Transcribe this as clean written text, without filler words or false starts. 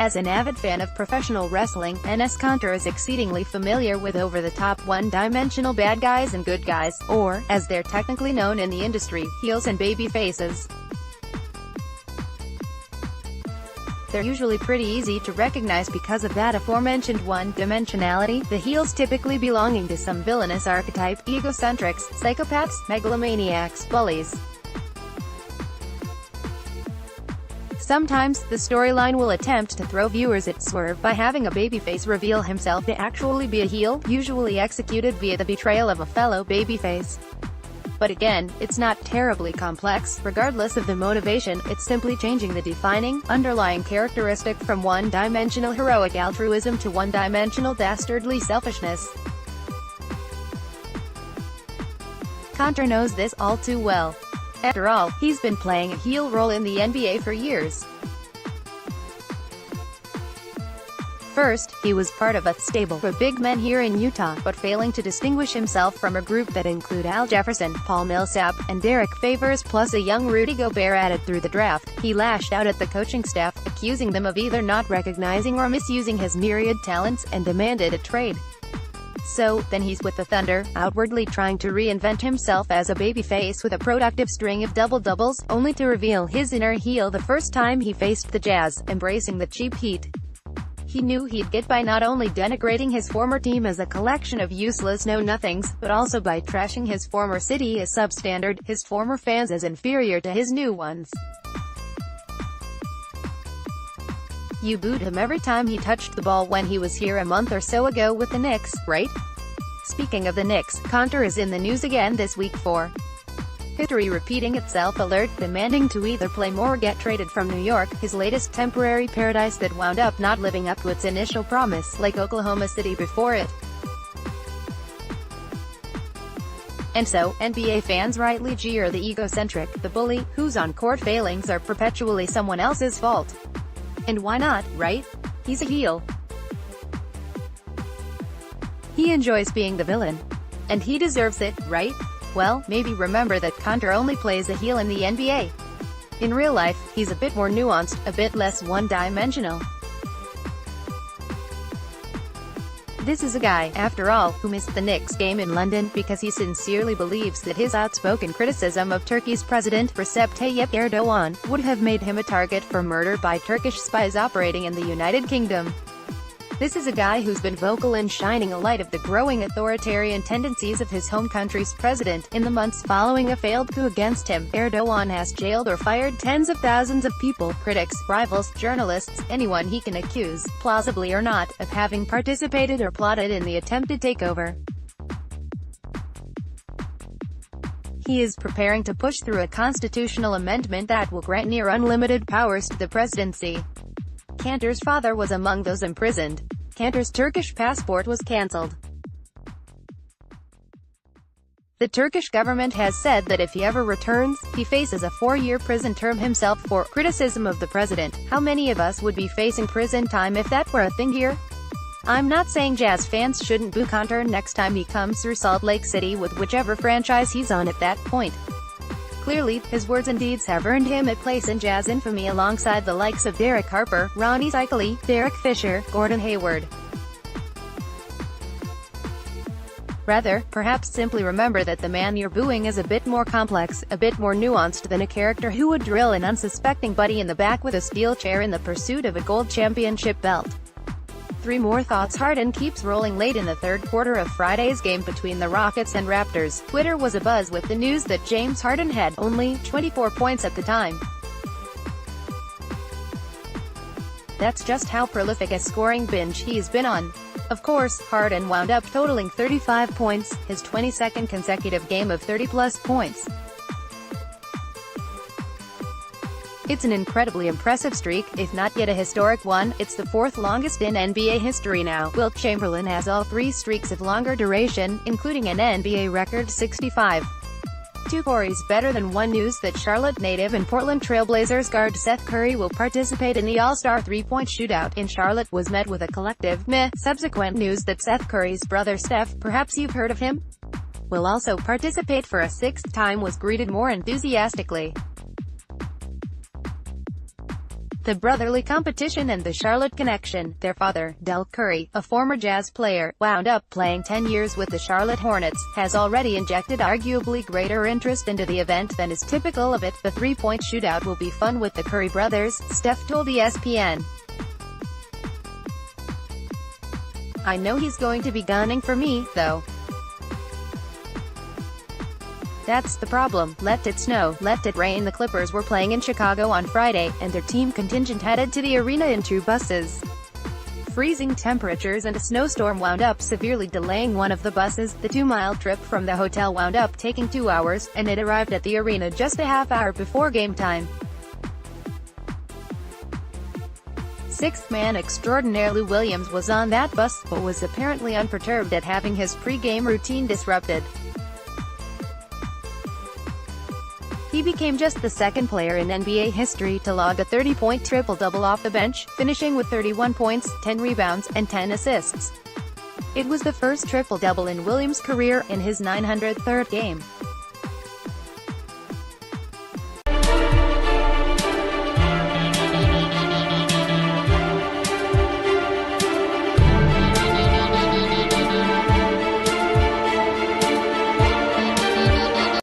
As an avid fan of professional wrestling, Enes Kanter is exceedingly familiar with over-the-top one-dimensional bad guys and good guys, or, as they're technically known in the industry, heels and baby faces. They're usually pretty easy to recognize because of that aforementioned one-dimensionality, the heels typically belonging to some villainous archetype, egocentrics, psychopaths, megalomaniacs, bullies. Sometimes, the storyline will attempt to throw viewers at swerve by having a babyface reveal himself to actually be a heel, usually executed via the betrayal of a fellow babyface. But again, it's not terribly complex. Regardless of the motivation, it's simply changing the defining, underlying characteristic from one-dimensional heroic altruism to one-dimensional dastardly selfishness. Kanter knows this all too well. After all, he's been playing a heel role in the NBA for years. First, he was part of a stable for big men here in Utah, but failing to distinguish himself from a group that include Al Jefferson, Paul Millsap, and Derek Favors plus a young Rudy Gobert added through the draft. He lashed out at the coaching staff, accusing them of either not recognizing or misusing his myriad talents, and demanded a trade. So, then he's with the Thunder, outwardly trying to reinvent himself as a babyface with a productive string of double-doubles, only to reveal his inner heel the first time he faced the Jazz, embracing the cheap heat. He knew he'd get by not only denigrating his former team as a collection of useless know-nothings, but also by trashing his former city as substandard, his former fans as inferior to his new ones. You booed him every time he touched the ball when he was here a month or so ago with the Knicks, right? Speaking of the Knicks, Kanter is in the news again this week for history repeating itself alert, demanding to either play more or get traded from New York, his latest temporary paradise that wound up not living up to its initial promise, like Oklahoma City before it. And so, NBA fans rightly jeer the egocentric, the bully, whose on-court failings are perpetually someone else's fault. And why not, right? He's a heel. He enjoys being the villain. And he deserves it, right? Well, maybe remember that Kanter only plays a heel in the NBA. In real life, he's a bit more nuanced, a bit less one-dimensional. This is a guy, after all, who missed the Knicks game in London because he sincerely believes that his outspoken criticism of Turkey's President Recep Tayyip Erdogan would have made him a target for murder by Turkish spies operating in the United Kingdom. This is a guy who's been vocal in shining a light of the growing authoritarian tendencies of his home country's president. In the months following a failed coup against him, Erdogan has jailed or fired tens of thousands of people, critics, rivals, journalists, anyone he can accuse, plausibly or not, of having participated or plotted in the attempted takeover. He is preparing to push through a constitutional amendment that will grant near unlimited powers to the presidency. Kanter's father was among those imprisoned. Kanter's Turkish passport was cancelled. The Turkish government has said that if he ever returns, he faces a 4-year prison term himself for criticism of the president. How many of us would be facing prison time if that were a thing here? I'm not saying Jazz fans shouldn't boo Kanter next time he comes through Salt Lake City with whichever franchise he's on at that point. Clearly, his words and deeds have earned him a place in Jazz infamy alongside the likes of Derek Harper, Ronnie Cycli, Derek Fisher, Gordon Hayward. Rather, perhaps simply remember that the man you're booing is a bit more complex, a bit more nuanced than a character who would drill an unsuspecting buddy in the back with a steel chair in the pursuit of a gold championship belt. 3 more thoughts. Harden keeps rolling late in the third quarter of Friday's game between the Rockets and Raptors. Twitter was abuzz with the news that James Harden had only 24 points at the time. That's just how prolific a scoring binge he's been on. Of course, Harden wound up totaling 35 points, his 22nd consecutive game of 30-plus points. It's an incredibly impressive streak, if not yet a historic one. It's the 4th longest in NBA history now. Wilt Chamberlain has all 3 streaks of longer duration, including an NBA record 65. 2 Corey's better than 1 news that Charlotte native and Portland Trail Blazers guard Seth Curry will participate in the All-Star 3-point shootout in Charlotte was met with a collective meh. Subsequent news that Seth Curry's brother Steph, perhaps you've heard of him, will also participate for a 6th time was greeted more enthusiastically. the brotherly competition and the Charlotte connection. Their father, Del Curry, a former Jazz player, wound up playing 10 years with the Charlotte Hornets, has already injected arguably greater interest into the event than is typical of it. The three-point shootout will be fun with the Curry brothers, Steph told ESPN. I know he's going to be gunning for me, though. That's the problem. Let it snow, let it rain. The Clippers were playing in Chicago on Friday, and their team contingent headed to the arena in two buses. Freezing temperatures and a snowstorm wound up severely delaying one of the buses. The 2-mile trip from the hotel wound up taking 2 hours, and it arrived at the arena just a half hour before game time. Sixth man extraordinaire Lou Williams was on that bus, but was apparently unperturbed at having his pre-game routine disrupted. He became just the second player in NBA history to log a 30-point triple-double off the bench, finishing with 31 points, 10 rebounds, and 10 assists. It was the first triple-double in Williams' career, in his 903rd game.